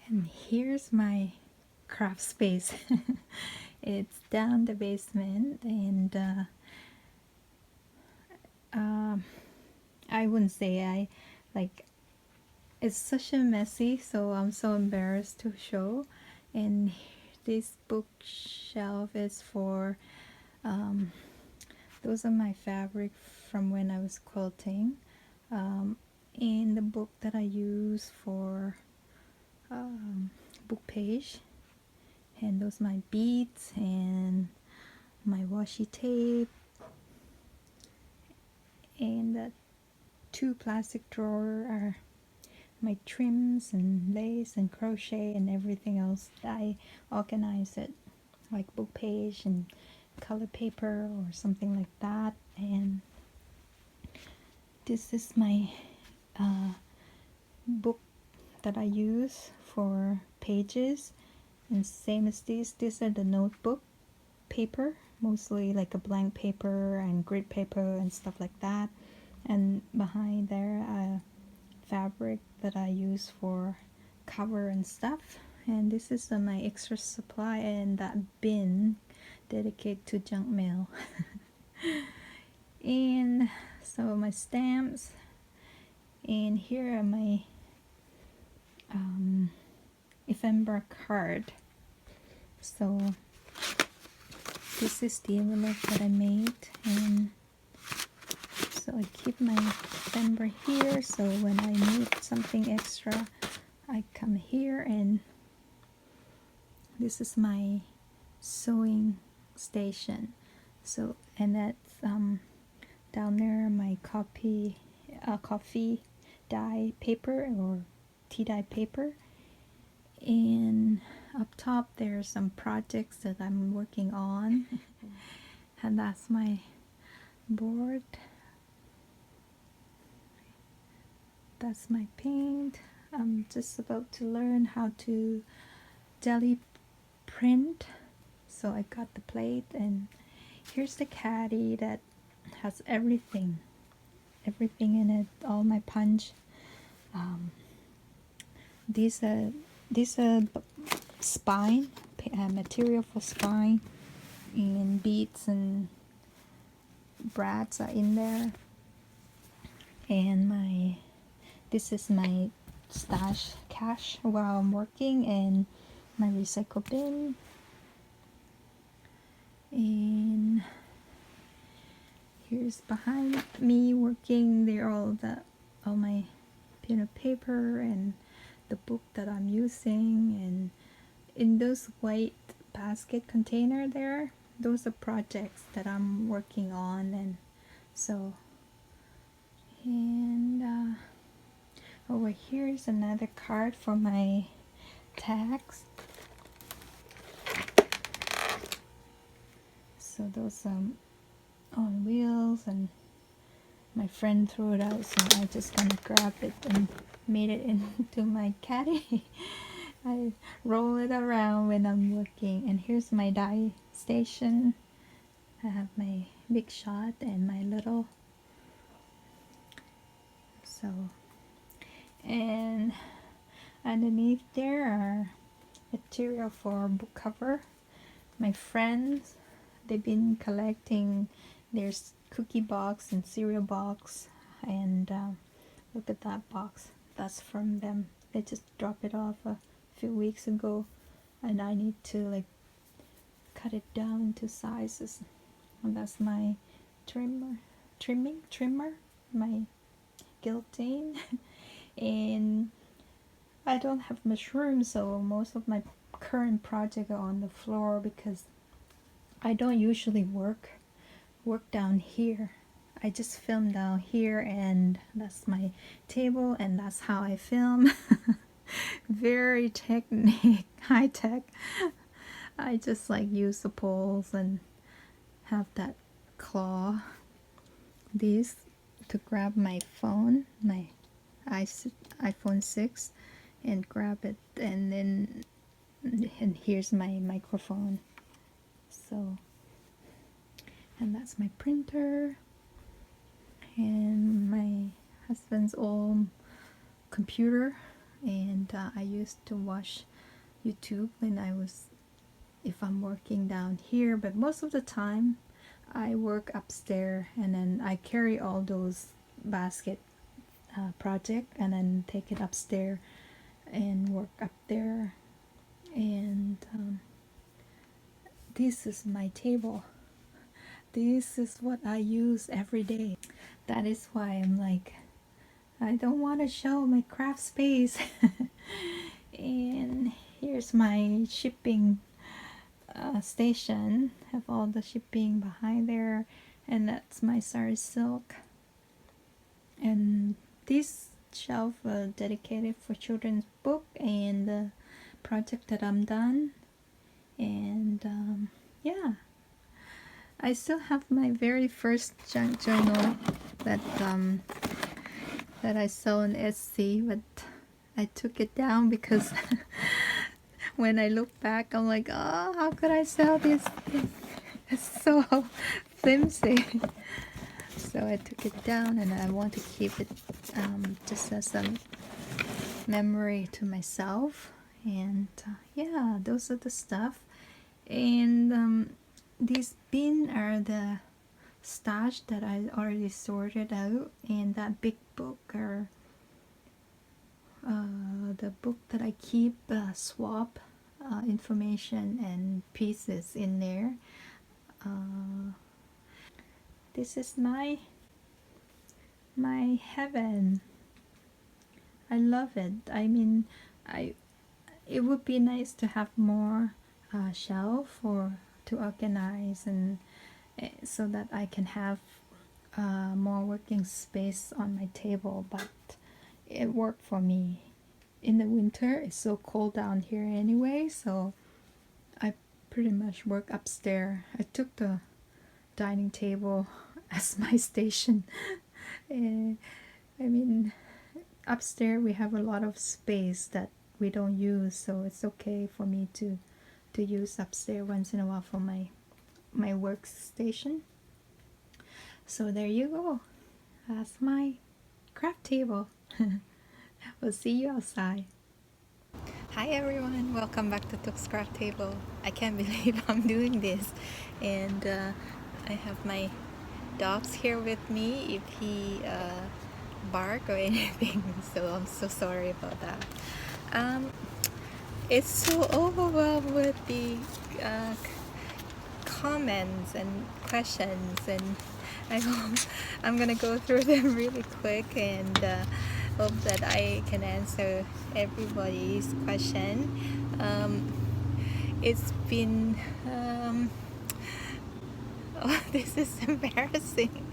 And here's my craft space. It's down the basement, and I wouldn't say I like it's such a messy, so I'm so embarrassed to show. And this bookshelf is for those are my fabric from when I was quilting. In the book that I use for book page, and those my beads and my washi tape, and the two plastic drawer are my trims and lace and crochet and everything else. I organize it like book page and color paper or something like that. And this is my book that I use for pages, and same as these are the notebook paper, mostly like a blank paper and grid paper and stuff like that. And behind there fabric that I use for cover and stuff. And this is my extra supply, and that bin dedicated to junk mail. And so my stamps, and here are my ephemera card. So this is the envelope that I made, and so I keep my ephemera here, so when I need something extra I come here. And this is my sewing station. So, and that's down there my coffee dye paper or tea dye paper, and up top there's some projects that I'm working on. And that's my board, that's my paint. I'm just about to learn how to jelly print, so I got the plate. And here's the caddy that has everything in it, all my punch. These are spine material for spine, and beads and brads are in there. And this is my stash cash while I'm working, and my recycle bin. And here's behind me working there all my pen and paper and the book that I'm using. And in those white basket container there, those are projects that I'm working on. And so, and over here is another card for my tags. So those on wheels, and my friend threw it out, so I just gonna grab it and made it into my caddy. I roll it around when I'm working. And here's my dye station. I have my big shot and my little. So, and underneath there are material for book cover. My friends, they've been collecting their cookie box and cereal box, and look at that box, that's from them. They just dropped it off a few weeks ago, and I need to like cut it down to sizes. And that's my trimmer, my guillotine. And I don't have much room, so most of my current projects are on the floor, because I don't usually work down here. I just film down here, and that's my table, and that's how I film. Very high tech. I just like use the poles and have that claw, these, to grab my phone, my iPhone 6, and grab it, and then, and here's my microphone. So, and that's my printer, and my husband's old computer and I used to watch YouTube when if I'm working down here, but most of the time I work upstairs, and then I carry all those basket project and then take it upstairs and work up there. And this is my table. This is what I use every day. That is why I'm like, I don't want to show my craft space. And here's my shipping station. Have all the shipping behind there, and that's my sari silk. And this shelf dedicated for children's book and the project that I'm done. And yeah, I still have my very first junk journal that that I saw on Etsy, but I took it down because when I look back, I'm like, oh, how could I sell this? It's so flimsy. So I took it down, and I want to keep it just as a memory to myself. And yeah, those are the stuff. And these bins are the stash that I already sorted out, and that big book are the book that I keep swap information and pieces in there. This is my heaven. I love it. I mean, it would be nice to have more shelf or to organize, and so that I can have more working space on my table, but it worked for me. In the winter, it's so cold down here anyway, so I pretty much work upstairs. I took the dining table as my station. I mean, upstairs we have a lot of space that we don't use, so it's okay for me to use upstairs once in a while for my workstation. So there you go. That's my craft table. We'll see you outside. Hi everyone, welcome back to Tuk's Craft Table. I can't believe I'm doing this, and I have my dogs here with me if he bark or anything, so I'm so sorry about that. It's so overwhelmed with the comments and questions, and I hope I'm gonna go through them really quick, and hope that I can answer everybody's question. It's been oh, this is embarrassing.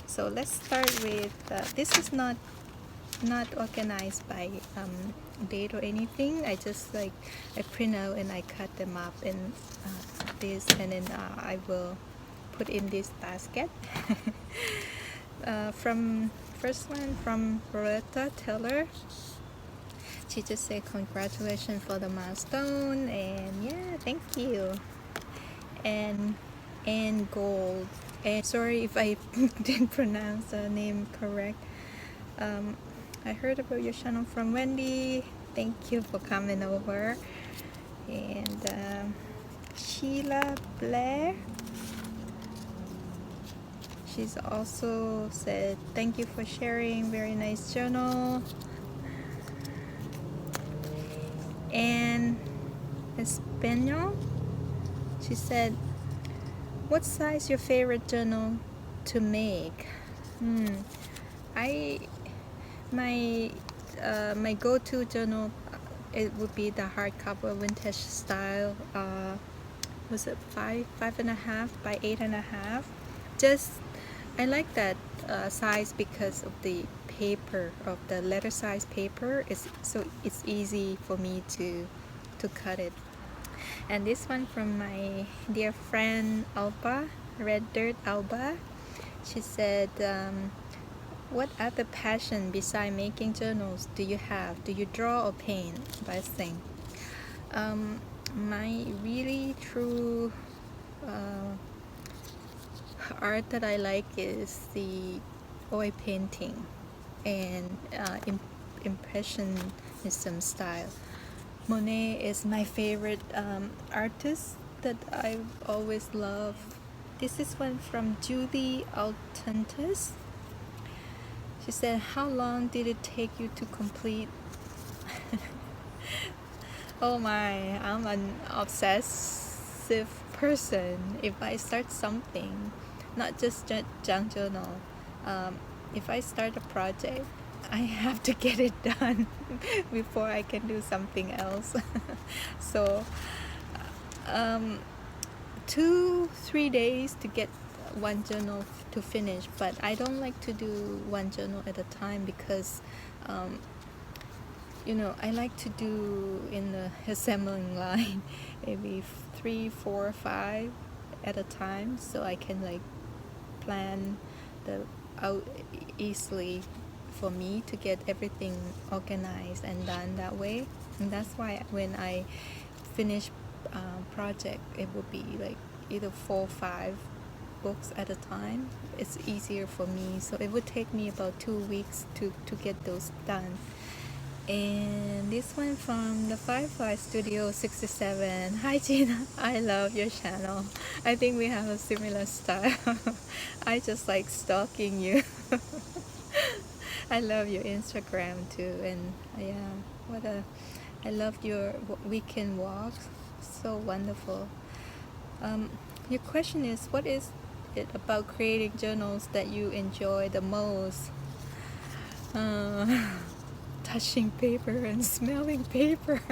So let's start with this is not organized by date or anything. I just I print out and I cut them up in this, and then I will put in this basket. From first one from Loretta Taylor. She just said congratulations for the milestone, and yeah, thank you. And gold. And sorry if I didn't pronounce the name correct. I heard about your channel from Wendy. Thank you for coming over. And Sheila Blair, she's also said thank you for sharing, very nice journal. And Espanol, she said, what size your favorite journal to make? My go-to journal, it would be the hardcover vintage style. Was it 5.5 by 8.5? Just I like that size because of the paper, of the letter size paper. It's easy for me to cut it. And this one from my dear friend Alba, Red Dirt Alba. She said, what other passion besides making journals do you have? Do you draw or paint? Best thing. My really true art that I like is the oil painting and impressionism style. Monet is my favorite artist that I've always loved. This is one from Julie Altentus. She said, how long did it take you to complete? Oh my, I'm an obsessive person. If I start something, not just junk journal, if I start a project, I have to get it done before I can do something else. So 2-3 days to get one journal to finish, but I don't like to do one journal at a time because you know, I like to do in the assembling line maybe 3, 4, 5 at a time, so I can like plan the out easily for me to get everything organized and done that way. And that's why when I finish project, it will be like either 4 or 5 books at a time. It's easier for me, so it would take me about 2 weeks to get those done. And this one from the Firefly Studio 67. Hi Gina, I love your channel. I think we have a similar style. I just like stalking you. I love your Instagram too, and yeah, I loved your weekend walks. So wonderful. Your question is, what is it about creating journals that you enjoy the most? Touching paper and smelling paper.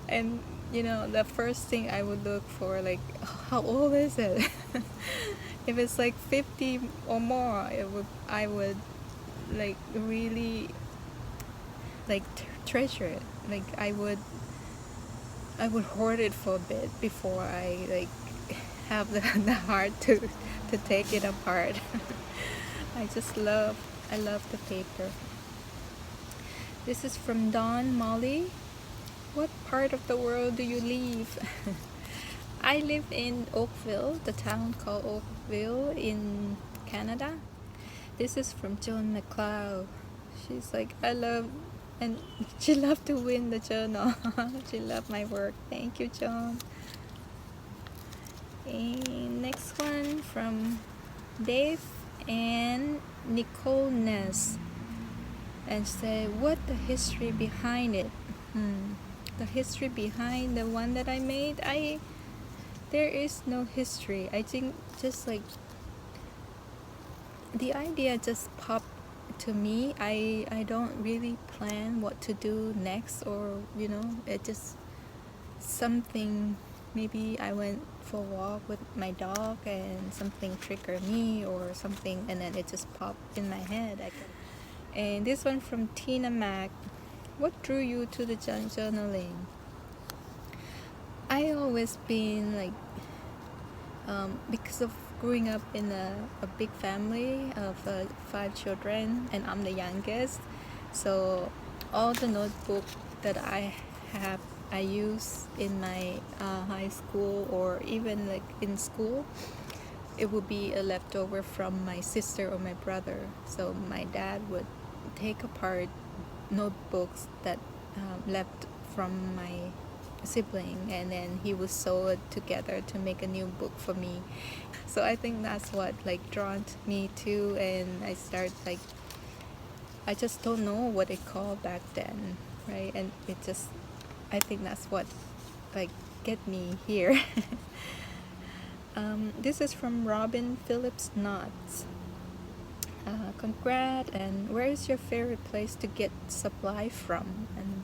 And you know, the first thing I would look for, like, how old is it? If it's like 50 or more, I would like really like treasure it. Like I would hoard it for a bit before I like have the heart to take it apart. I love the paper. This is from Dawn Molly. What part of the world do you live? I live in Oakville, the town called Oakville in Canada. This is from Joan McLeod. She's like, and she loved to win the journal. She loved my work. Thank you, Joan. And next one from Dave and Nicole Ness. And say, what the history behind it? The history behind the one that I made, there is no history. I think just like the idea just popped to me. I don't really plan what to do next, or you know, it just something. Maybe I went for a walk with my dog and something triggered me or something, and then it just popped in my head. And this one from Tina Mac. What drew you to the junk journaling? I always been like, because of growing up in a big family of 5 children, and I'm the youngest, so all the notebook that I have, I use in my high school or even like in school, it would be a leftover from my sister or my brother. So my dad would take apart notebooks that left from my sibling, and then he would sew it together to make a new book for me. So I think that's what like drawn me to, and I start like, I just don't know what it called back then, right? And it just, I think that's what like get me here. This is from Robin Phillips Knotts. Congrats, and where is your favorite place to get supply from? And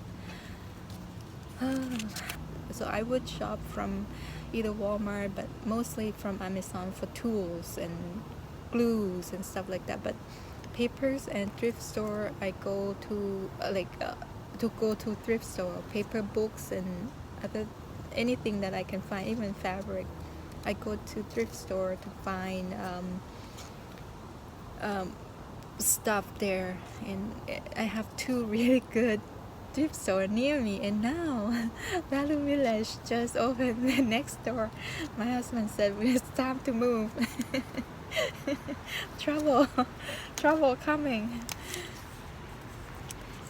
so I would shop from either Walmart, but mostly from Amazon for tools and glues and stuff like that. But papers and thrift store, I go to go to thrift store. Paper, books, and anything that I can find, even fabric, I go to thrift store to find stuff there. And I have 2 really good thrift store near me, and now Value Village just opened next door. My husband said it's time to move. trouble, trouble coming.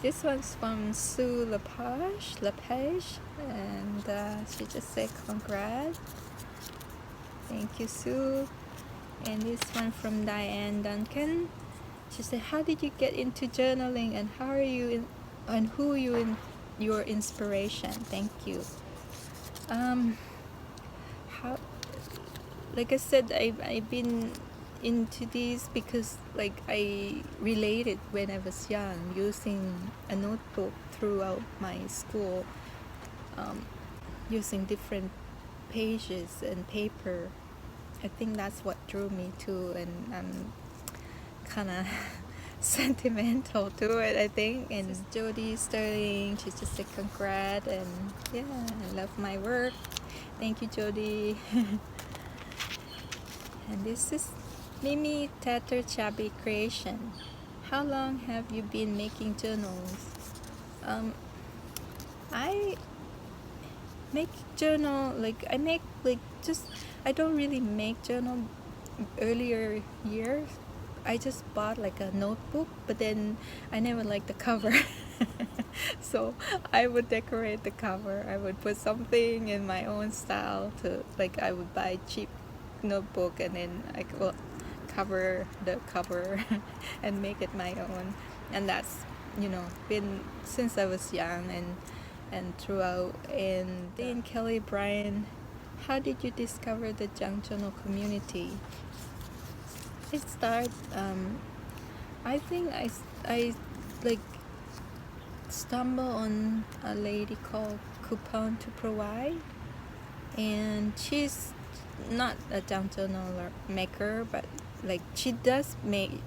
This one's from Sue Lepage, and she just said congrats. Thank you, Sue. And this one from Diane Duncan. She said, "How did you get into journaling, and how are you in, and who are you in your inspiration?" Thank you. How, like I said, I've been into these because like I related when I was young, using a notebook throughout my school, using different pages and paper. I think that's what drew me to, and I'm kind of sentimental to it, I think. And this is Jody Sterling. She just said congrats, and yeah, I love my work. Thank you, Jody. And this is Mimi Tatter Chubby Creation. How long have you been making journals? I make journal, like I make like just, I don't really make journal earlier years. I just bought like a notebook, but then I never liked the cover. So I would decorate the cover. I would put something in my own style to, like I would buy cheap notebook and then I will cover the cover and make it my own. And that's, you know, been since I was young and throughout. And then Kelly Bryan, how did you discover the junk journal community? It started, I think I like stumbled on a lady called Coupon to Provide, and she's not a junk journal maker, but like she does make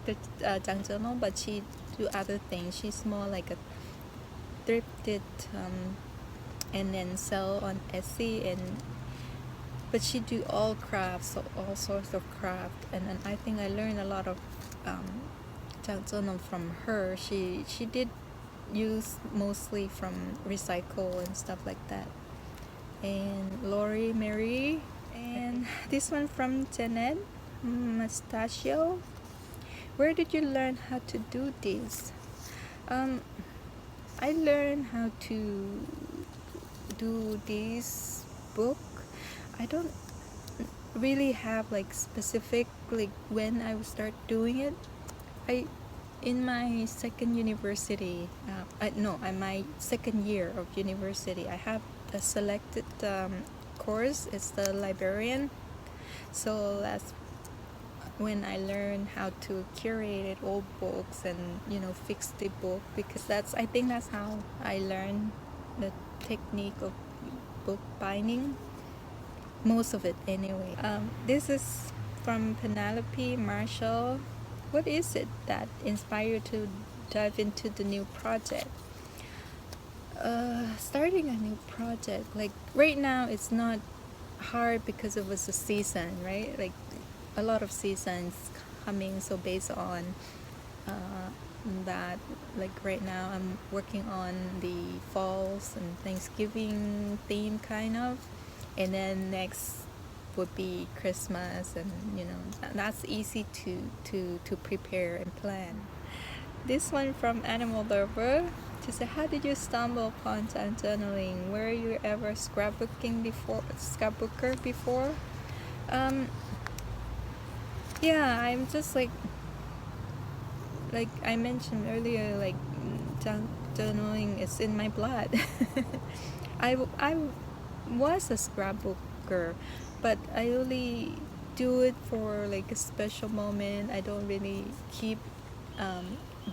the junk journal, but she do other things. She's more like a thrifted, and then sell on Etsy, but she do all crafts, so all sorts of craft. And then I think I learned a lot of junk journal from her. She did use mostly from recycle and stuff like that. And Lori Mary, and this one from Janet Mustachio. Where did you learn how to do this? I learned how to do this book. I don't really have like specific like when I would start doing it. In my second university, my second year of university, I have a selected course. It's the librarian. So that's when I learned how to curate old books and, you know, fix the book, because I think that's how I learned the technique of book binding, most of it anyway. This is from Penelope Marshall. What is it that inspired you to dive into the new project? Starting a new project, like right now it's not hard because it was a season, right? Like a lot of seasons coming, so based on that, like right now I'm working on the falls and Thanksgiving theme kind of, and then next would be Christmas, and you know that's easy to prepare and plan. This one from Animal Lover. She said, how did you stumble upon journaling? Were you ever scrapbooker before? Yeah, I'm just like I mentioned earlier, like journaling is in my blood. I was a scrapbooker, but I only do it for like a special moment. I don't really keep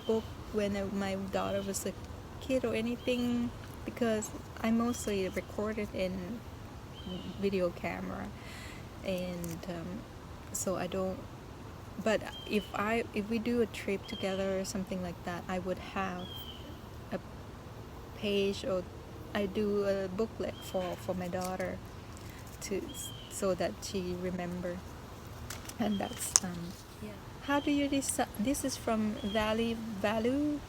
book when my daughter was a kid or anything, because I mostly recorded in video camera, and so I don't. But if we do a trip together or something like that, I would have a page, or I do a booklet for my daughter so that she remember. And that's yeah. How do you decide? This is from Valley Value.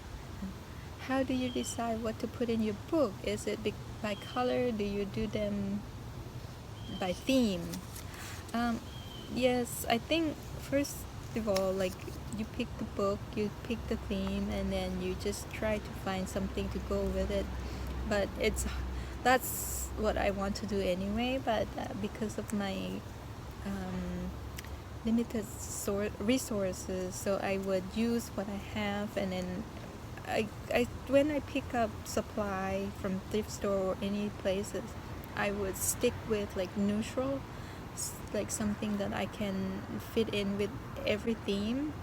How do you decide what to put in your book? Is it by color? Do you do them by theme? Yes, I think first of all, like you pick the book, you pick the theme, and then you just try to find something to go with it. But that's what I want to do anyway. But because of my um, limited resources, so I would use what I have, and then I when I pick up supply from thrift store or any places, I would stick with like neutral, like something that I can fit in with every theme.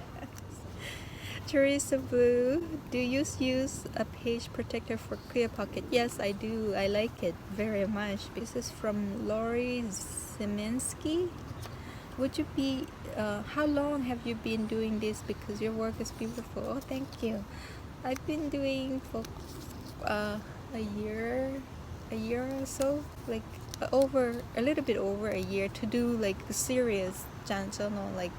Teresa Blue, do you use a page protector for Clear Pocket? Yes, I do. I like it very much. This is from Lori Zemensky. Would you be, how long have you been doing this? Because your work is beautiful. Oh, thank you. I've been doing for uh, a year or so, like over a little bit over a year to do like the serious jansono, like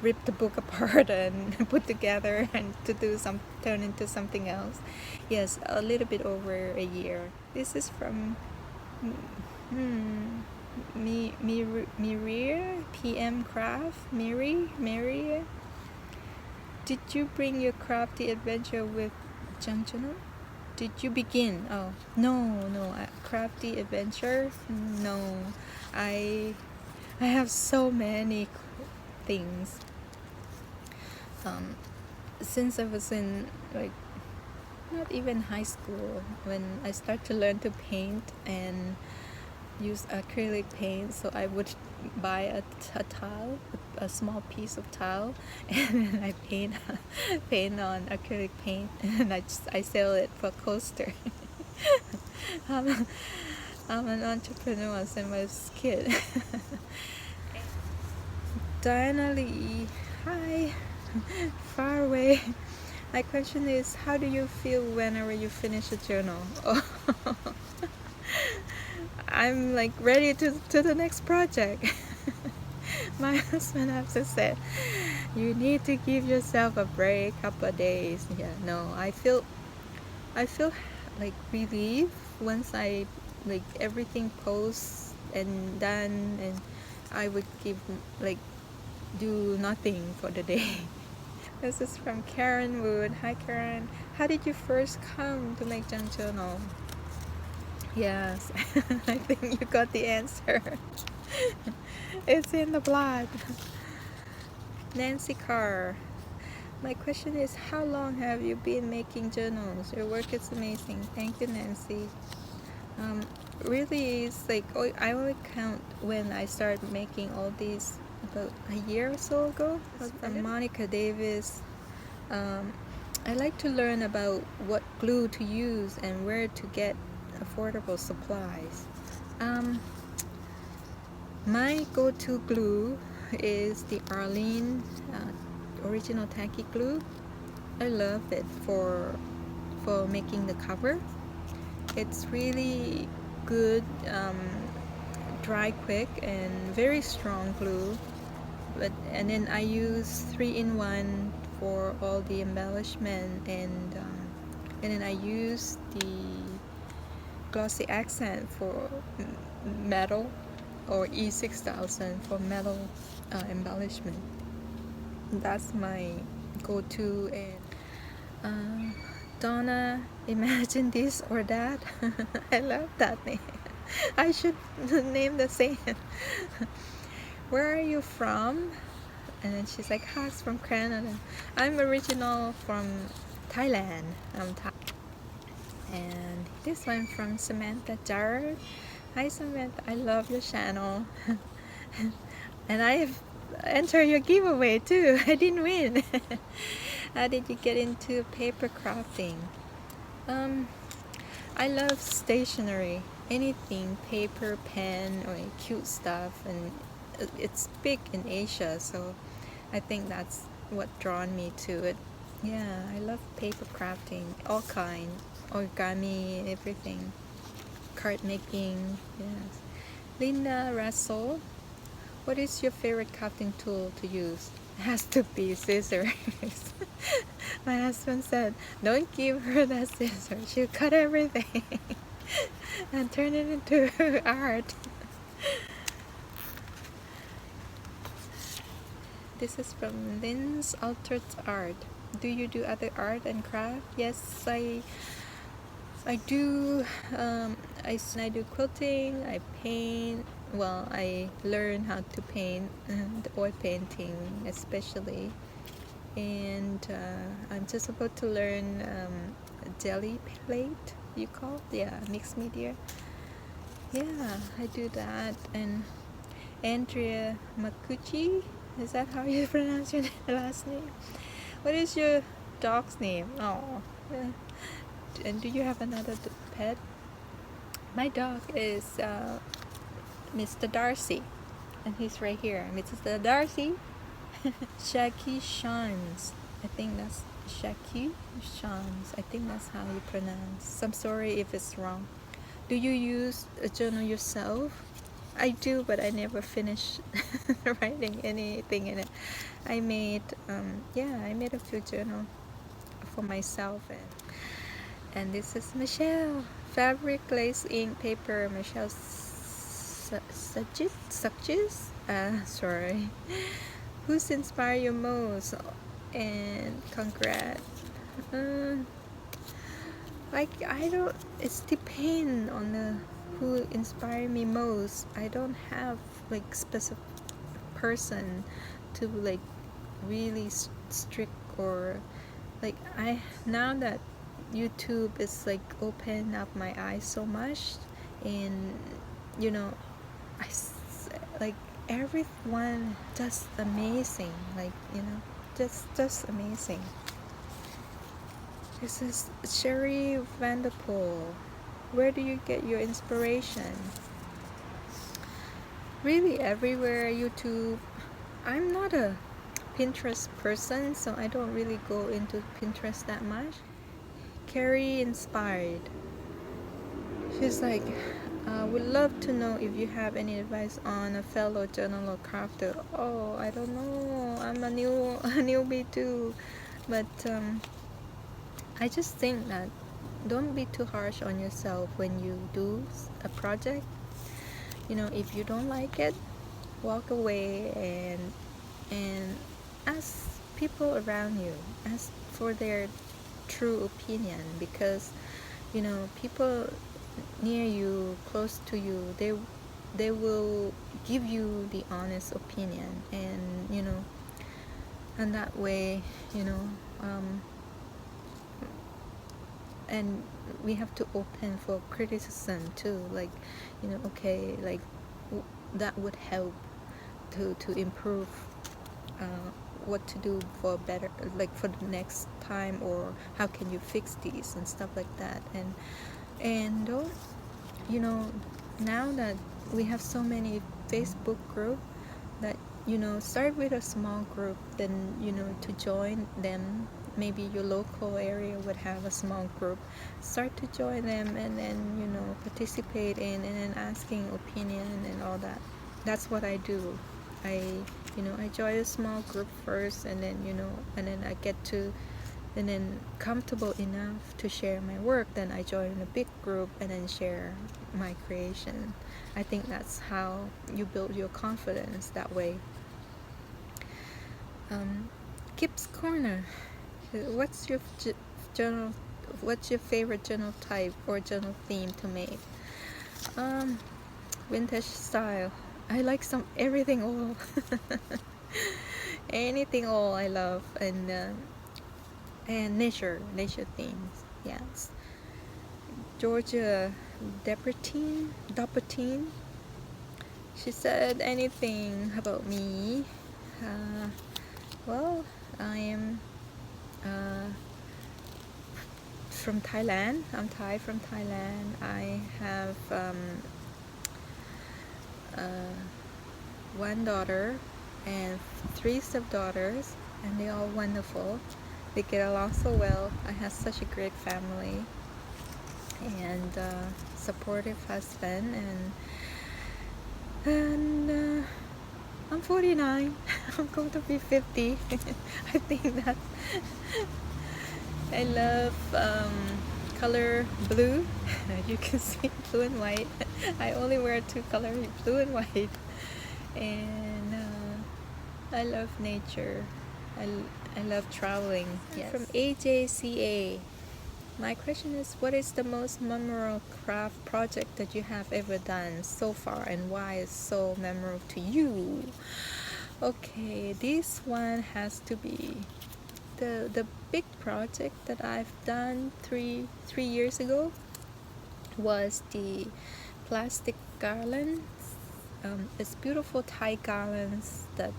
rip the book apart and put together and to do some turn into something else. Yes, a little bit over a year. This is from Mirir PM Craft. Miri. Did you bring your crafty adventure with Janjana? Did you begin? Oh, no. Crafty adventure? No. I I have so many things. Um, since I was in like not even high school when I started to learn to paint and use acrylic paint, so I would buy a tile, a small piece of tile, and then I paint on acrylic paint, and I sell it for coaster. I'm, I'm an entrepreneur since I was a kid. Diana Lee, hi, far away. My question is, how do you feel whenever you finish a journal? Oh. I'm like ready to the next project. My husband has to say, you need to give yourself a break, couple of days. Yeah, no, I feel like relief once I like everything posts and done, and I would give like do nothing for the day. This is from Karen Wood. Hi Karen. How did you first come to make junk journal? Yes, I think you got the answer. It's in the blood. Nancy Carr. My question is, how long have you been making journals? Your work is amazing. Thank you, Nancy. Um, really, it's like I only count when I started making all these about a year or so ago. From Monica Davis. Um, I like to learn about what glue to use and where to get affordable supplies. My go-to glue is the Arlene original tacky glue. I love it for making the cover. It's really good, dry quick and very strong glue. And then I use 3-in-1 for all the embellishment, and then I use the glossy accent for metal, or E6000 for metal embellishment. That's my go-to. And Donna, imagine this or that. I love that name. I should name the same. Where are you from? And then she's like, Haas from Canada. I'm original from Thailand. And this one from Samantha Jarrett. Hi Samantha, I love your channel. And I have entered your giveaway too. I didn't win. How did you get into paper crafting? I love stationery. Anything, paper, pen, or cute stuff. And it's big in Asia, so I think that's what drawn me to it. Yeah, I love paper crafting, all kind, origami, everything, card making. Yes. Linda Russell, what is your favorite crafting tool to use? It has to be scissors. My husband said, don't give her that scissors. She'll cut everything and turn it into art. This is from Lynn's Altered Art. Do you do other art and craft? Yes, I do. I do quilting. I paint. Well, I learn how to paint, the oil painting especially, and I'm just about to learn jelly plate. You call? Yeah, mixed media. Yeah, I do that. And Andrea Makuchi, is that how you pronounce your last name? What is your dog's name? Oh, and do you have another pet? My dog is Mr. Darcy, and he's right here. Mr. Darcy. Shaki Shans. I think that's Shaki Shans. I think that's how you pronounce. I'm sorry if it's wrong. Do you use a journal yourself? I do, but I never finish writing anything in it. I made, I made a few journals for myself, and this is Michelle. Fabric, lace, ink, paper. Michelle Suches. Sorry. Who's inspired you most? And congrats. I don't. It's depend on the who inspired me most. I don't have like specific person to like really strict, or like now that YouTube is like open up my eyes so much, and you know like everyone just amazing, like just amazing. This is Sherry Vanderpool. Where do you get your inspiration? Really everywhere. YouTube. I'm not a Pinterest person, so I don't really go into Pinterest that much. Carrie Inspired. She's like, would love to know if you have any advice on a fellow journaler crafter. Oh, I don't know. I'm a newbie too, but I just think that don't be too harsh on yourself when you do a project. If you don't like it, walk away and ask people around you, ask for their true opinion, because people near you, close to you, they will give you the honest opinion, and that way, and we have to open for criticism too, like okay, like that would help to improve, what to do for better, like for the next time, or how can you fix these and stuff like that. And don't, now that we have so many Facebook group, that start with a small group, then to join them. Maybe your local area would have a small group. Start to join them, and then participate in, and then asking opinion and all that. That's what I do. I join a small group first, and then and then I get to, and then comfortable enough to share my work, then I join a big group and then share my creation. I think that's how you build your confidence that way. Kip's Corner. What's your journal? What's your favorite journal type or journal theme to make? Vintage style. I like everything all. Anything all I love, and nature themes. Yes. Georgia Dappertine. She said anything about me. Well, I am from Thailand. I'm Thai from Thailand. I have one daughter and 3 stepdaughters, and they're all wonderful. They get along so well. I have such a great family, and supportive husband, and I'm 49. I'm going to be 50. I think that I love color blue. You can see blue and white. I only wear 2 colors, blue and white, and I love nature. I love traveling. Yes. From AJCA. My question is, what is the most memorable craft project that you have ever done so far, and why is so memorable to you? Okay, this one has to be the big project that I've done three years ago was the plastic garlands. It's beautiful Thai garlands that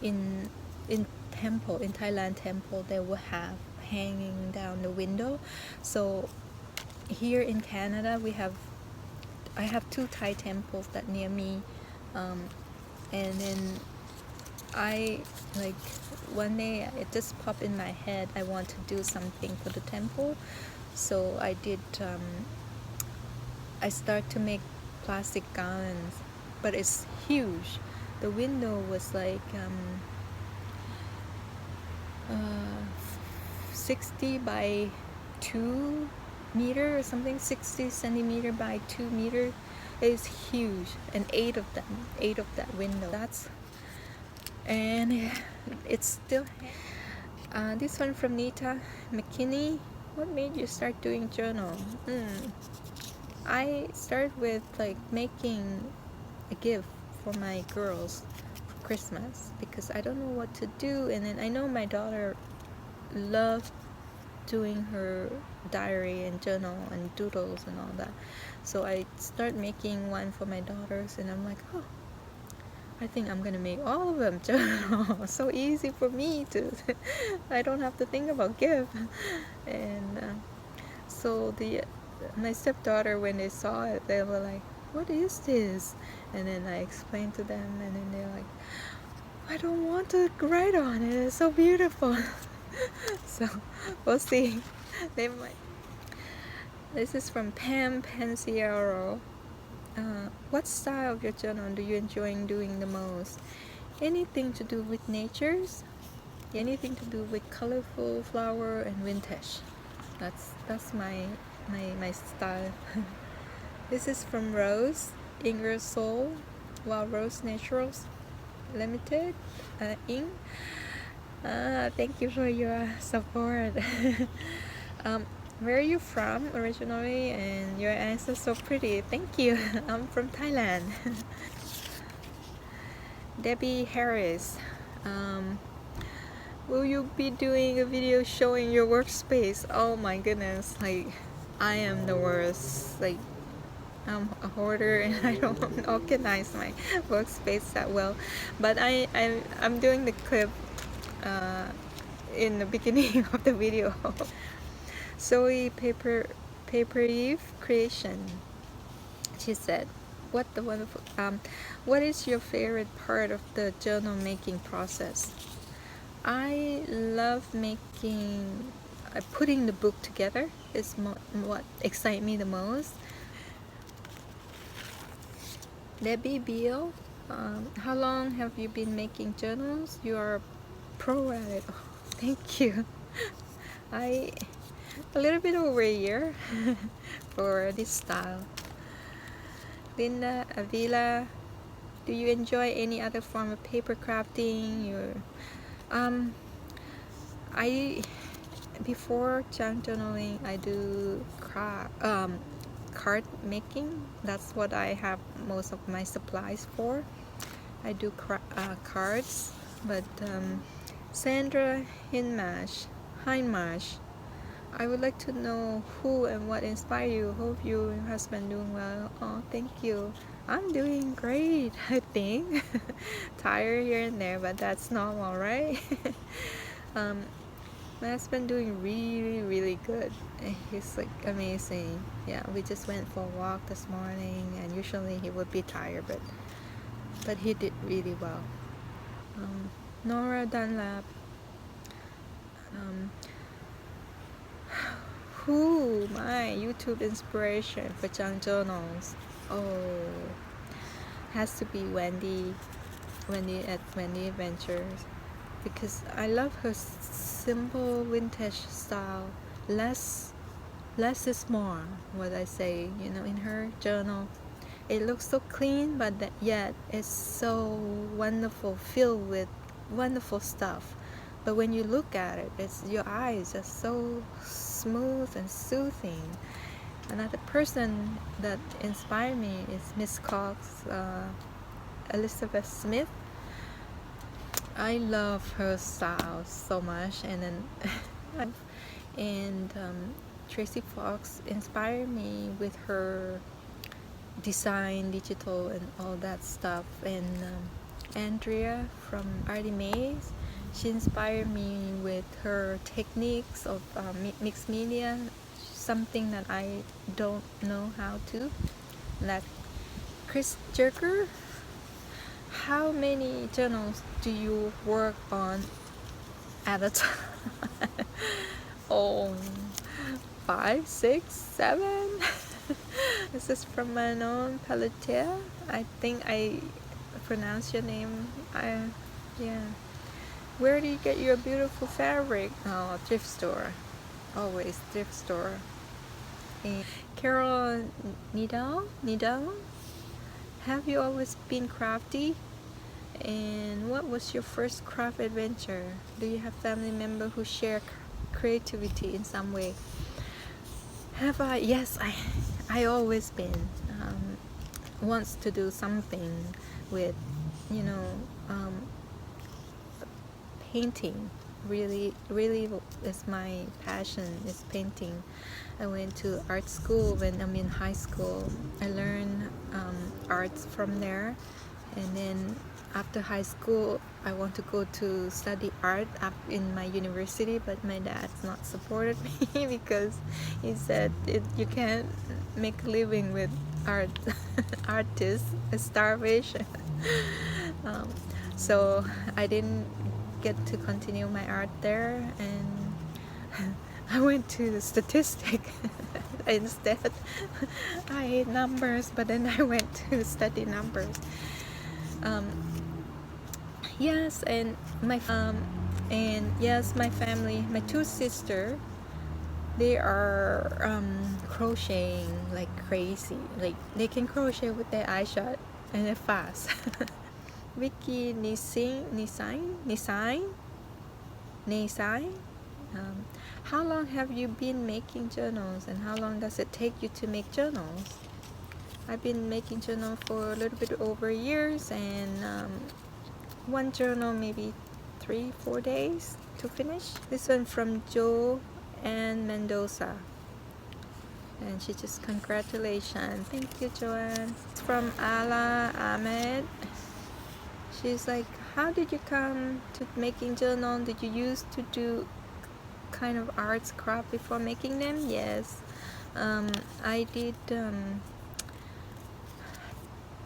in in Thailand temple they will have hanging down the window. So here in Canada I have two Thai temples that near me, and then I like one day it just popped in my head I want to do something for the temple, so I did. I start to make plastic garlands, but it's huge. The window was like 60 by 2 meter or something, 60 centimeter by 2 meter. It's huge, and eight of that window. And it's still this one from Nita McKinney. What made you start doing journal? I started with like making a gift for my girls for Christmas because I don't know what to do, and then I know my daughter loved doing her diary and journal and doodles and all that, so I start making one for my daughters, and I'm like, oh, I think I'm gonna make all of them journal. So easy for me to I don't have to think about gift. And so my stepdaughter, when they saw it, they were like, what is this? And then I explained to them, and then they're like, I don't want to write on it, it's so beautiful. So we'll see. They might. This is from Pam Pensiero. What style of your journal do you enjoy doing the most? Anything to do with natures, anything to do with colorful flower and vintage. That's my style. This is from Rose Ingersoll, Wild Rose Naturals Limited, Inc. Thank you for your support. Where are you from originally? And your eyes are so pretty. Thank you. I'm from Thailand. Debbie Harris. Will you be doing a video showing your workspace? Oh my goodness, like I am the worst. Like I'm a hoarder and I don't organize my workspace that well. But I'm doing the clip in the beginning of the video. Zoe Paper Eve Creation. She said, "What the wonderful. What is your favorite part of the journal making process?" I love making, putting the book together is what excites me the most. Debbie Beal, how long have you been making journals? You are a pro at it. Oh, thank you. A little bit over a year for this style. Linda Avila, do you enjoy any other form of paper crafting? Before junk journaling, I do card making. That's what I have most of my supplies for. I do cards, but Sandra Hindmarsh, I would like to know who and what inspired you. Hope you and your husband doing well. Oh, thank you. I'm doing great, I think. Tired here and there, but that's normal, right? My husband doing really, really good. He's like amazing. Yeah, we just went for a walk this morning, and usually he would be tired, but he did really well. Nora Dunlap. Who my YouTube inspiration for junk journals? Oh, has to be Wendy at Wendy Adventures, because I love her simple vintage style. Less is more, what I say, in her journal. It looks so clean, but yet it's so wonderful, filled with wonderful stuff. But when you look at it, your eyes are so smooth and soothing. Another person that inspired me is Miss Cox, Elizabeth Smith. I love her style so much, and then and Traci Fox inspired me with her design, digital, and all that stuff. And Andrea from ARTYmaze, she inspired me with her techniques of mixed media, something that I don't know how to. Like Chris Jerker, how many journals do you work on at a time? Oh, 5, 6, 7. This is from Manon Pelletier. I think I pronounced your name. Yeah. Where do you get your beautiful fabric? Oh, thrift store. Always thrift store. And Carol Nidal, have you always been crafty? And what was your first craft adventure? Do you have family members who share creativity in some way? Have I? Yes, I always been wants to do something with, you know, painting. Really is my passion, is painting. I went to art school when I'm in high school. I learned arts from there, and then after high school I want to go to study art up in my university, but my dad's not supported me because he said you can't make a living with art artists, starvation. So I didn't get to continue my art there, and I went to statistics instead. I hate numbers, but then I went to study numbers. Yes, and my family, my two sisters, they are crocheting like crazy. Like they can crochet with their eyes shut, and they're fast. Vicky Nisai. How long have you been making journals, and how long does it take you to make journals? I've been making journals for a little bit over years, and one journal maybe 3-4 days to finish. This one from Jo and Mendoza, and she just congratulations. Thank you, Joanne. It's from Ala Ahmed. She's like, how did you come to making journal? Did you used to do kind of arts craft before making them? Yes, I did.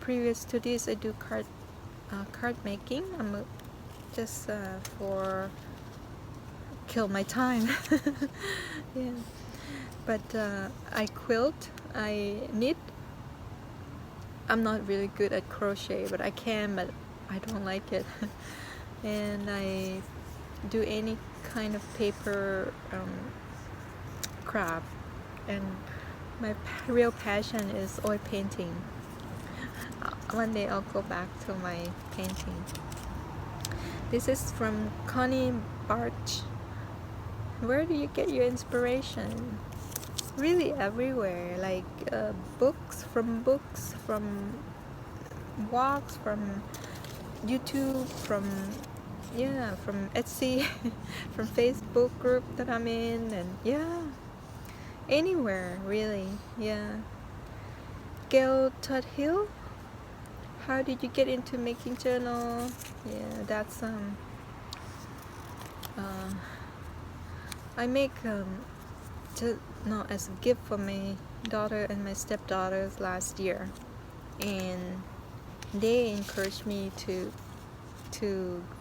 Previous to this, I do card making. I'm just for kill my time. Yeah, but I quilt, I knit. I'm not really good at crochet, but I can, but I don't like it. And I do any kind of paper craft, and my real passion is oil painting. One day I'll go back to my painting. This is from Connie Barch. Where do you get your inspiration? Really everywhere, like books, from walks, from YouTube, from Etsy, from Facebook group that I'm in, and yeah, anywhere really. Yeah. Gail Tuthill, how did you get into making journal? Yeah, that's I make as a gift for my daughter and my stepdaughters last year, and they encouraged me to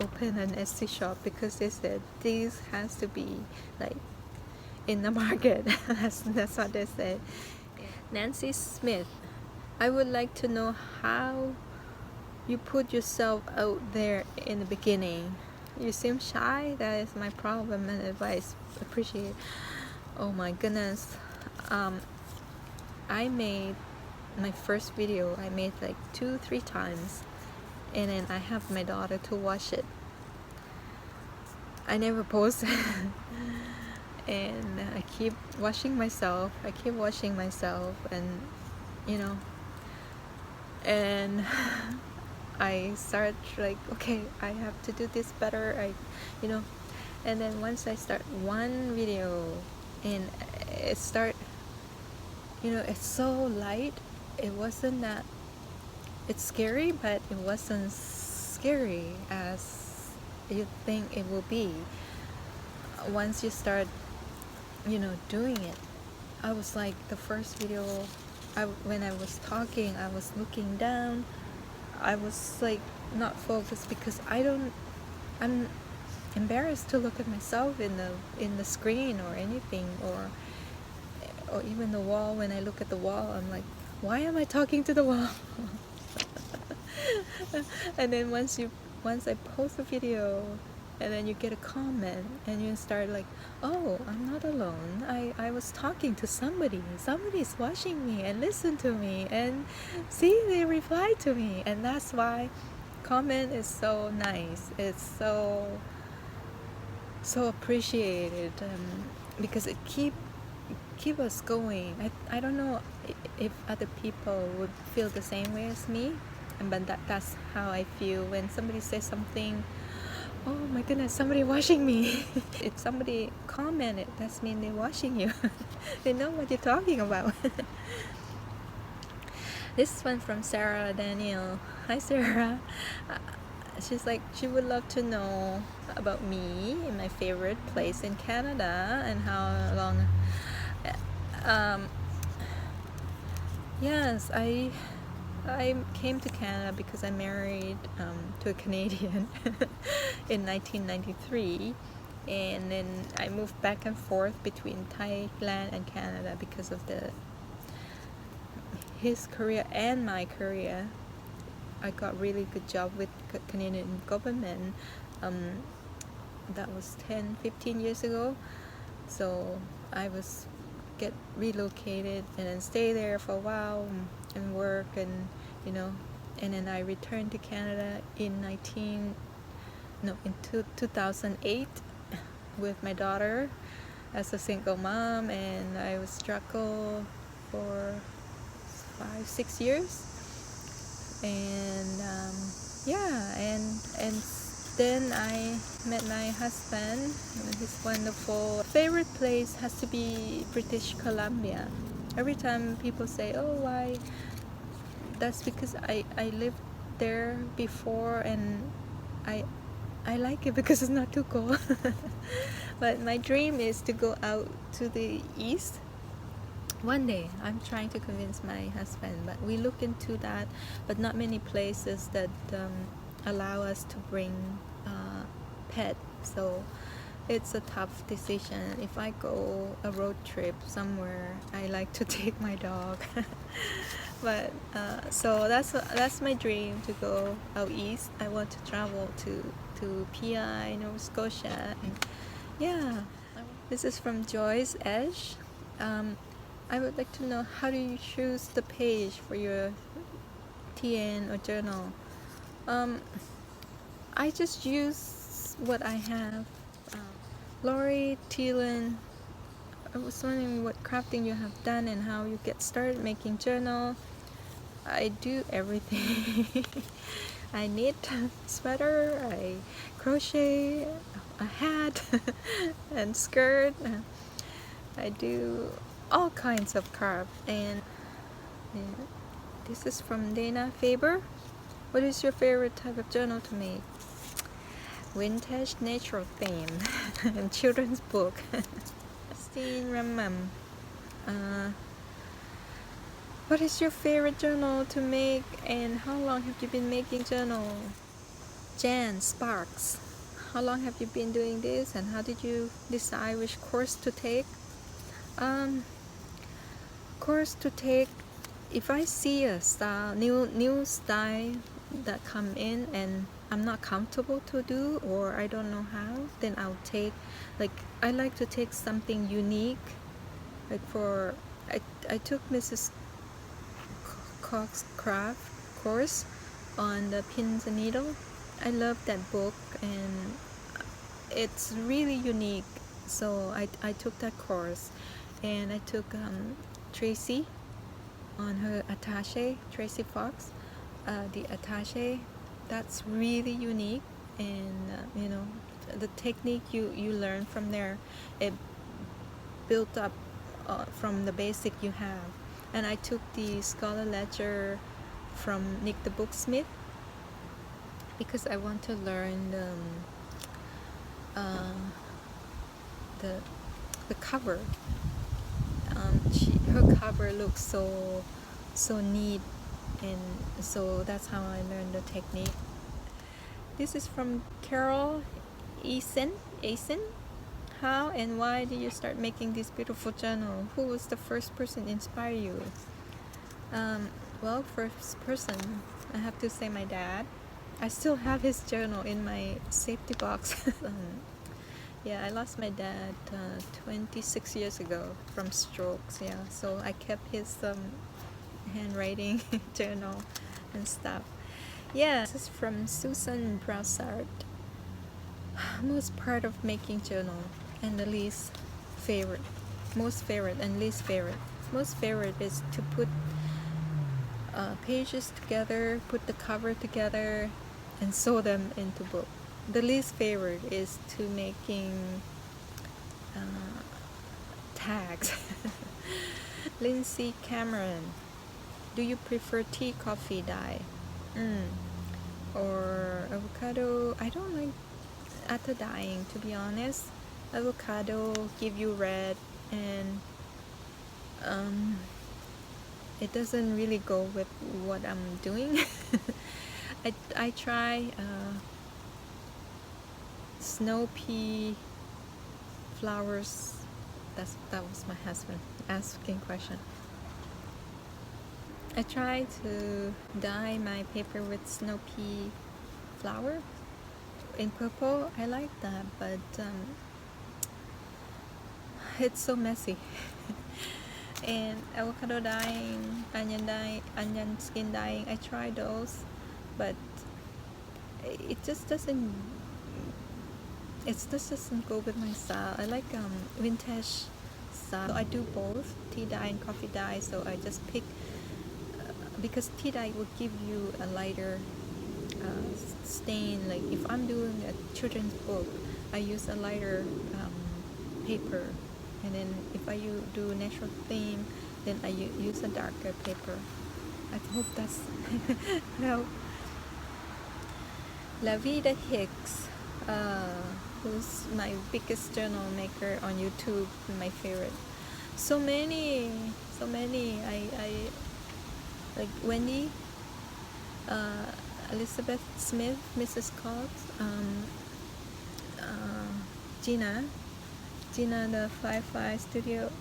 open an Etsy shop because they said this has to be like in the market. that's what they said. Nancy Smith, I would like to know how you put yourself out there in the beginning. You seem shy. That is my problem, and advice appreciate. Oh my goodness. I made my first video I made like 2-3 times, and then I have my daughter to watch it. I never post and I keep watching myself, and you know, and I start like, okay, I have to do this better, you know. And then once I start one video and it start, you know, it's so light, it wasn't that, it's scary, but it wasn't scary as you think it will be. Once you start, you know, doing it, I was like, the first video, when I was talking, I was looking down, I was like not focused because I'm embarrassed to look at myself in the screen or anything, or even the wall. When I look at the wall, I'm like, why am I talking to the wall? And then once I post a video and then you get a comment and you start like, oh, I'm not alone, I was talking to somebody's watching me and listen to me, and see, they reply to me. And that's why comment is so nice, it's so appreciated, because it keep us going. I don't know if other people would feel the same way as me, but that's how I feel when somebody says something. Oh my goodness, somebody watching me. If somebody commented, that's mean they're watching you. They know what you're talking about. This one from Sarah Daniel. Hi Sarah. She's like, she would love to know about me and my favorite place in Canada and how long. Yes, I came to Canada because I married to a Canadian in 1993, and then I moved back and forth between Thailand and Canada because of his career and my career. I got really good job with Canadian government. That was 10-15 years ago, so I was get relocated and then stay there for a while and work, and you know, and then I returned to Canada in 2008 with my daughter as a single mom, and I was struggle for 5-6 years, and yeah, and then I met my husband, and he's wonderful. Favorite place has to be British Columbia. Every time people say, oh, why? That's because I lived there before, and I like it because it's not too cold. But my dream is to go out to the east one day. I'm trying to convince my husband, but we look into that, but not many places that allow us to bring pet, so it's a tough decision. If I go a road trip somewhere, I like to take my dog. But so that's my dream, to go out east. I want to travel to PI, Nova Scotia, and yeah. This is from Joyce Edge. I would like to know, how do you choose the page for your TN or journal? I just use what I have. Lori Thielen, I was wondering what crafting you have done and how you get started making journal. I do everything. I knit sweater, I crochet a hat and skirt. I do all kinds of craft. And this is from Dana Faber. What is your favorite type of journal to make? Vintage natural theme and children's book. Christine Ramam. What is your favorite journal to make, and how long have you been making journal? Jan Sparks. How long have you been doing this, and how did you decide which course to take? Course to take, if I see a style, new style that come in and I'm not comfortable to do, or I don't know how, then I'll take, like, I like to take something unique. Like I took Mrs. craft course on the pins and needle. I love that book, and it's really unique. So I took that course, and I took Traci on her attaché, Traci Fox, the attaché. That's really unique, and you know, the technique you learn from there, it built up from the basic you have. And I took the Scholar Ledger from Nick the Booksmith because I want to learn the cover. Her cover looks so neat, and so that's how I learned the technique. This is from Carol Eason. How and why did you start making this beautiful journal? Who was the first person to inspire you? Well, first person, I have to say my dad. I still have his journal in my safety box. Yeah, I lost my dad 26 years ago from strokes. Yeah, so I kept his handwriting journal and stuff. Yeah, this is from Susan Broussard. Most part of making journal and the least favorite. Most favorite and least favorite. Most favorite is to put pages together, put the cover together, and sew them into book. The least favorite is to making tags. Lindsay Cameron, do you prefer tea, coffee, dye? Or avocado? I don't like after dyeing, to be honest. Avocado give you red, and it doesn't really go with what I'm doing. I try snow pea flowers. That was my husband asking question. I try to dye my paper with snow pea flower in purple. I like that, but it's so messy. And avocado dyeing, onion skin dyeing, I try those, but it just doesn't go with my style. I like vintage style. So I do both tea dye and coffee dye. So I just pick because tea dye will give you a lighter stain. Like if I'm doing a children's book, I use a lighter paper, and then if I do natural theme, then I use a darker paper. I hope that's help. La Vida Hicks, who's my biggest journal maker on YouTube, my favorite. So many. I like Wendy, Elizabeth Smith, Mrs. Cox, Gina the Firefly Studio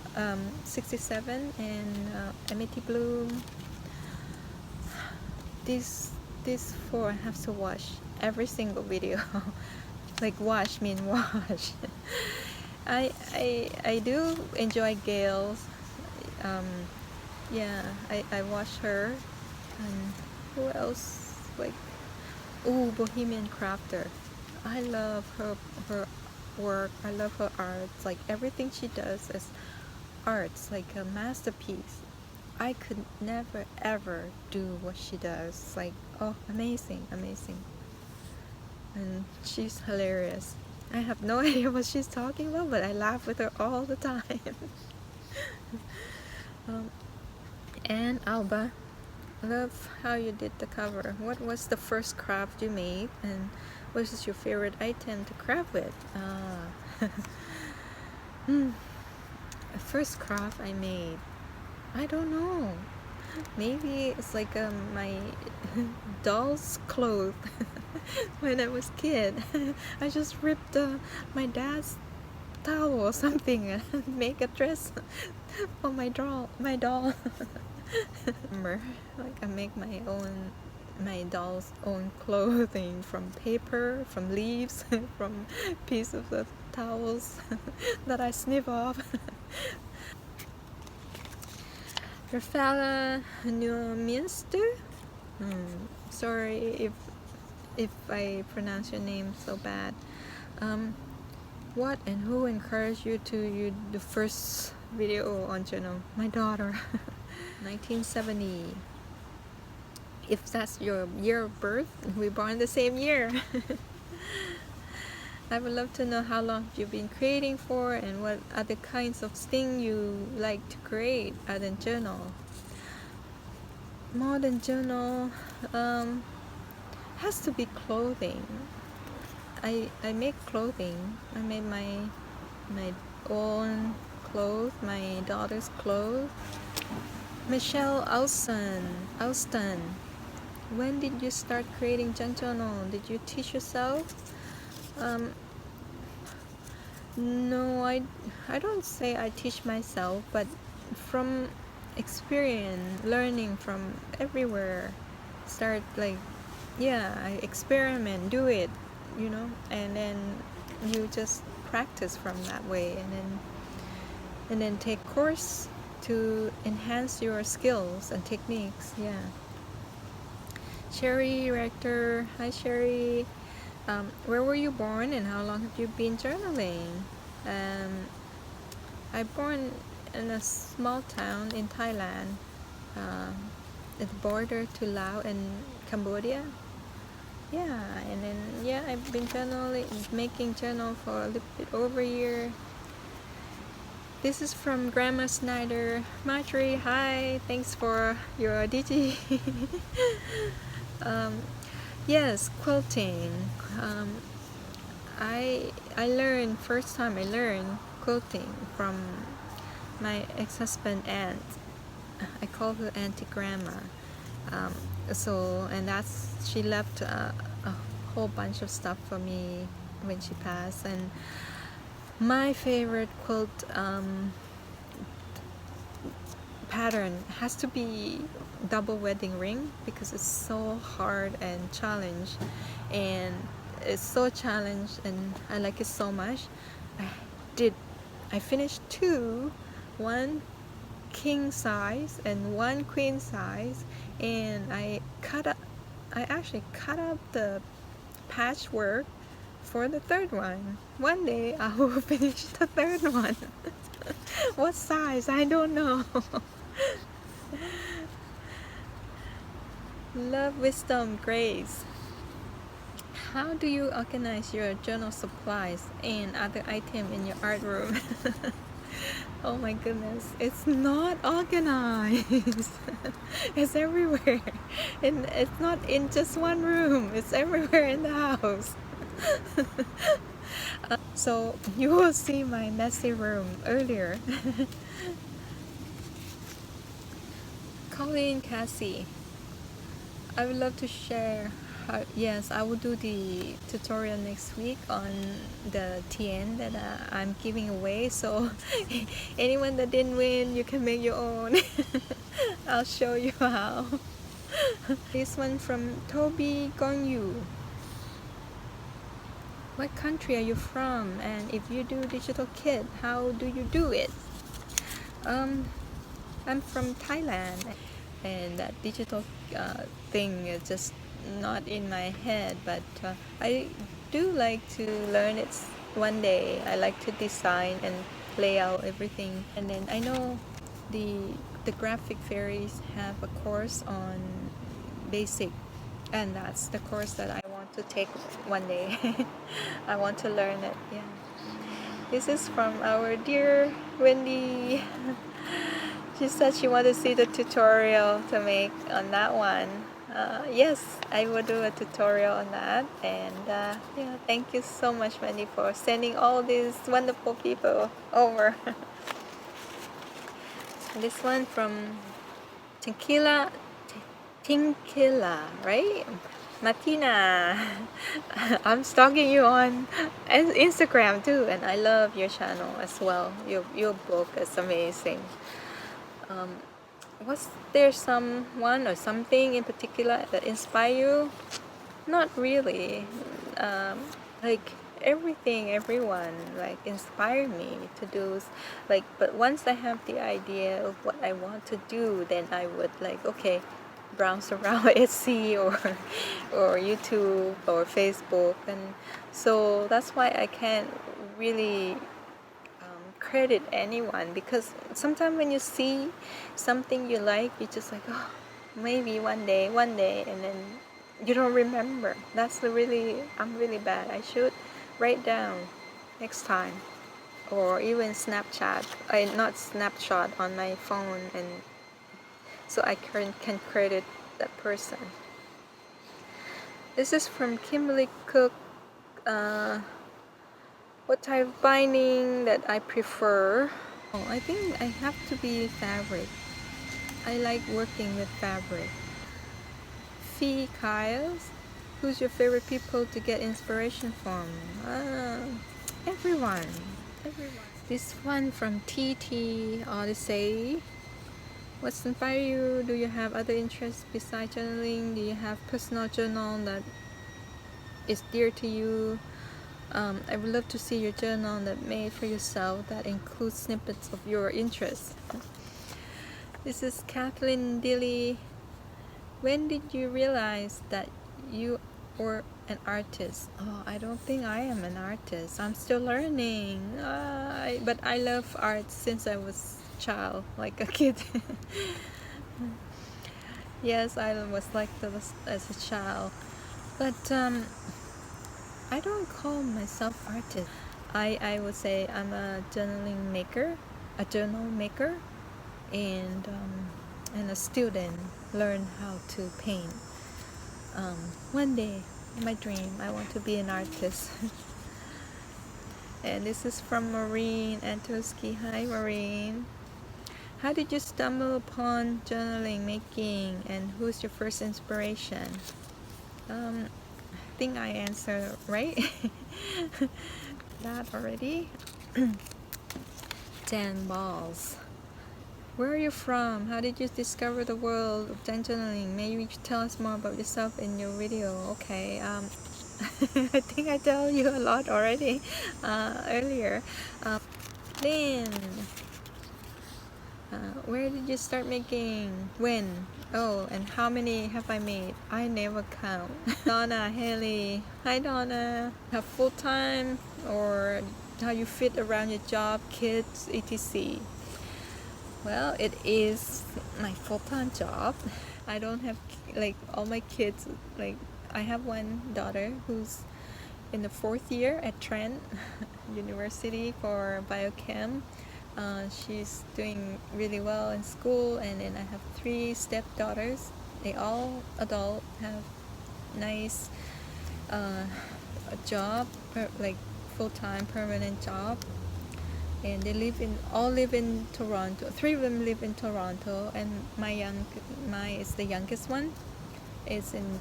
67, and Amity Bloom. These four I have to watch every single video. Like wash mean wash. I do enjoy Gail's. Yeah, I watch her. And who else? Like, oh, Bohemian Crafter. I love her work. I love her art. Like everything she does is art's like a masterpiece. I could never ever do what she does. Like, oh, amazing. And she's hilarious. I have no idea what she's talking about, but I laugh with her all the time. And Alba, love how you did the cover. What was the first craft you made, and what is your favorite item to craft with? First craft I made, I don't know. Maybe it's like my doll's clothes. When I was kid, I just ripped my dad's towel or something and make a dress for my doll. Like I make my doll's own clothing from paper, from leaves, from pieces of towels that I snip off. Rafala Newminster. Sorry if I pronounce your name so bad. What and who encouraged you to do the first video on channel? My daughter. 1970. If that's your year of birth, we born the same year. I would love to know how long you've been creating for and what other kinds of things you like to create other than journal. More than journal, has to be clothing. I make clothing. I made my own clothes, my daughter's clothes. Michelle Alston. When did you start creating junk journal? Did you teach yourself? No, I don't say I teach myself, but from experience, learning from everywhere. Start like, yeah, I experiment, do it, and then you just practice from that way, and then take course to enhance your skills and techniques. Yeah. Sherry Rector, hi Sherry. Where were you born and how long have you been journaling? I born in a small town in Thailand, at the border to Laos and Cambodia. Yeah, and then yeah, I've been making journal for a little bit over a year. This is from Grandma Snyder. Marjorie, hi, thanks for your DG. Yes, quilting. I learned first time I learned quilting from my ex-husband aunt. I call her Auntie Grandma. And she left a whole bunch of stuff for me when she passed. And my favorite quilt pattern has to be double wedding ring because it's so hard and challenged, and it's so challenged and I like it so much. I finished two, one king size and one queen size, and I actually cut up the patchwork for the third one. One day I will finish the third one. What size? I don't know. Love, wisdom, grace. How do you organize your journal supplies and other items in your art room? Oh my goodness, it's not organized. It's everywhere. And it's not in just one room, it's everywhere in the house. So you will see my messy room earlier. Colleen Cassie, I would love to share. Yes, I will do the tutorial next week on the TN that I'm giving away. So anyone that didn't win, you can make your own. I'll show you how. This one from Toby Gongyu. What country are you from? And if you do digital kit, how do you do it? I'm from Thailand, and that digital thing is just not in my head, but I do like to learn it one day. I like to design and lay out everything, and then I know the graphic fairies have a course on basic, and that's the course that I want to take one day. I want to learn it. Yeah. This is from our dear Wendy. She said she wanted to see the tutorial to make on that one. Yes, I will do a tutorial on that. And yeah, thank you so much, Wendy, for sending all these wonderful people over. This one from tynkiella, right? Martina, I'm stalking you on Instagram too, and I love your channel as well. Your book is amazing. Was there someone or something in particular that inspired you? Not really. Like everything, everyone like inspired me to do like, but once I have the idea of what I want to do, then I would like, okay, browse around Etsy or YouTube or Facebook, and so that's why I can't really credit anyone, because sometimes when you see something you like, you just like, oh, maybe one day, and then you don't remember. That's the really, I'm really bad. I should write down next time, or even Snapchat. I not snapshot on my phone, and so I can credit that person. This is from Kimberly Cook. What type of binding that I prefer? Oh, I think I have to be fabric. I like working with fabric. Fee Kyles, who's your favorite people to get inspiration from? Everyone. This one from TT Odyssey. What's inspired you? Do you have other interests besides journaling? Do you have personal journal that is dear to you? I would love to see your journal that made for yourself that includes snippets of your interests. This is Kathleen Dilly. When did you realize that you were an artist? Oh, I don't think I am an artist. I'm still learning. But I love art since I was a child, like a kid. Yes, I was like this as a child. But I don't call myself artist. I would say I'm a journaling maker, a journal maker, and a student learn how to paint. One day, my dream, I want to be an artist. And this is from Maureen Antoski. Hi, Maureen. How did you stumble upon journaling making, and who's your first inspiration? I think I answered right that already. 10 balls. Where are you from? How did you discover the world of journaling? Maybe you could tell us more about yourself in your video. Okay. I think I tell you a lot already earlier. Lynn, where did you start making? When? Oh, and how many have I made? I never count. Donna, Haley. Hi, Donna. Have full time, or how you fit around your job, kids, etc. Well, it is my full-time job. I don't have like all my kids. Like, I have one daughter who's in the 4th year at Trent University for biochem. She's doing really well in school, and then I have 3 stepdaughters. They all adult, have nice a job, like full-time permanent job, and they all live in Toronto. 3 of them live in Toronto, and my is the youngest one. Is in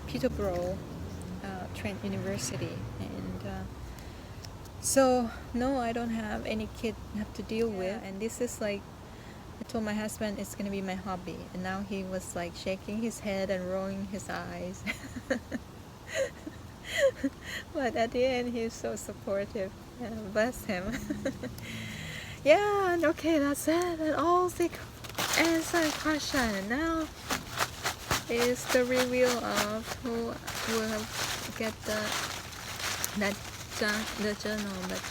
Peterborough, Trent University, and so no, I don't have any kid have to deal with. And this is like, I told my husband it's gonna be my hobby, and now he was like shaking his head and rolling his eyes. But at the end, he's so supportive. Bless him. Yeah, okay, that's it. That all the answer question. Now is the reveal of who will get the journal. But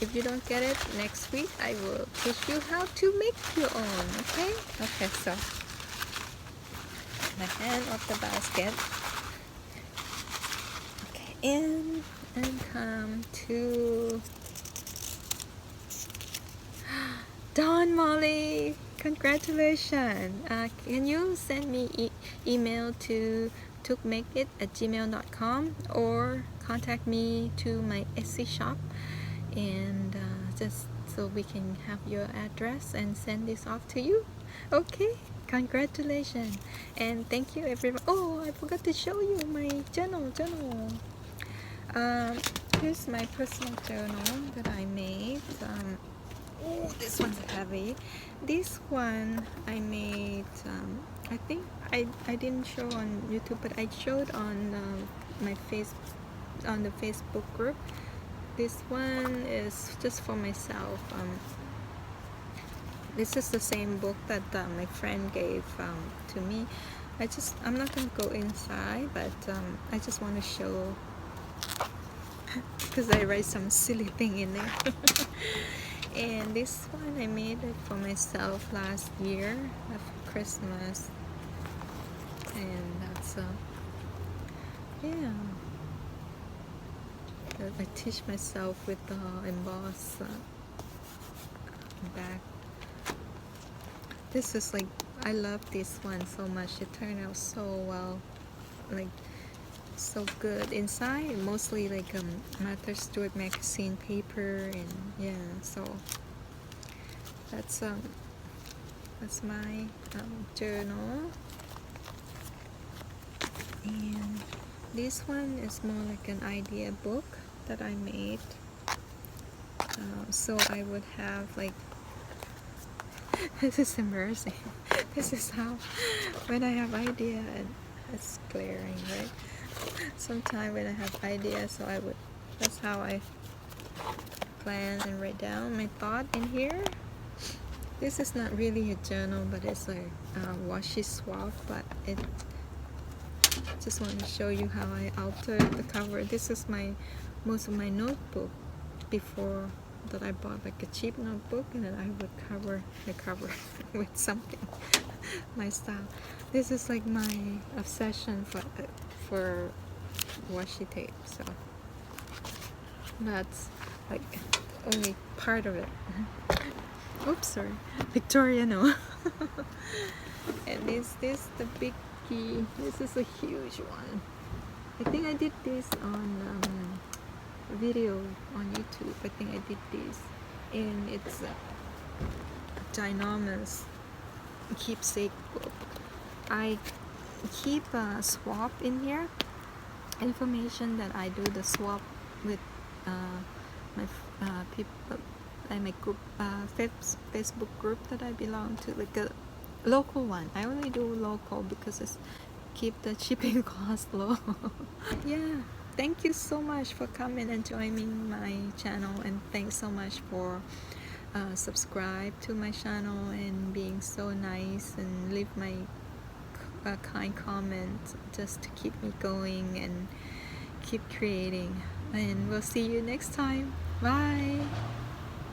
if you don't get it next week, I will teach you how to make your own. Okay? Okay, so my hand off the basket. Okay, in and come to Don Molly. Congratulations. Can you send me email to tookmakeit@gmail.com, or contact me to my Etsy shop, and just so we can have your address and send this off to you. Okay, congratulations, and thank you everyone. Oh, I forgot to show you my journal. Here's my personal journal that I made. Oh, this one's heavy. This one I made, I think I didn't show on YouTube, but I showed on my on the Facebook group. this one is just for myself. This is the same book that my friend gave to me. I'm not gonna go inside, but I just want to show, because I write some silly thing in there. And this one I made it for myself last year after Christmas, and that's yeah, I teach myself with the emboss back. This is like, I love this one so much. It turned out so well, like so good inside. Mostly like Martha Stewart magazine paper, and yeah. So that's my journal. And this one is more like an idea book that I made. So I would have like, this is embarrassing. This is how, when I have idea, and it's glaring, right? Sometimes when I have ideas, so that's how I plan and write down my thought in here. This is not really a journal, but it's like washi swap, but it just want to show you how I altered the cover. This is most of my notebook before that I bought like a cheap notebook, and then I would cover the cover with something my style. This is like my obsession for washi tape, so that's like only part of it. Oops, sorry, Victoria, no. And the big key. This is a huge one. I think I did this on video on YouTube. I think I did this, and it's a ginormous keepsake book. I keep a swap in here, information that I do the swap with my people, my group, Facebook group that I belong to, like a local one. I only do local because it's keep the shipping cost low. Yeah, thank you so much for coming and joining my channel, and thanks so much for subscribe to my channel and being so nice and leave my kind comment just to keep me going and keep creating. And we'll see you next time. Bye.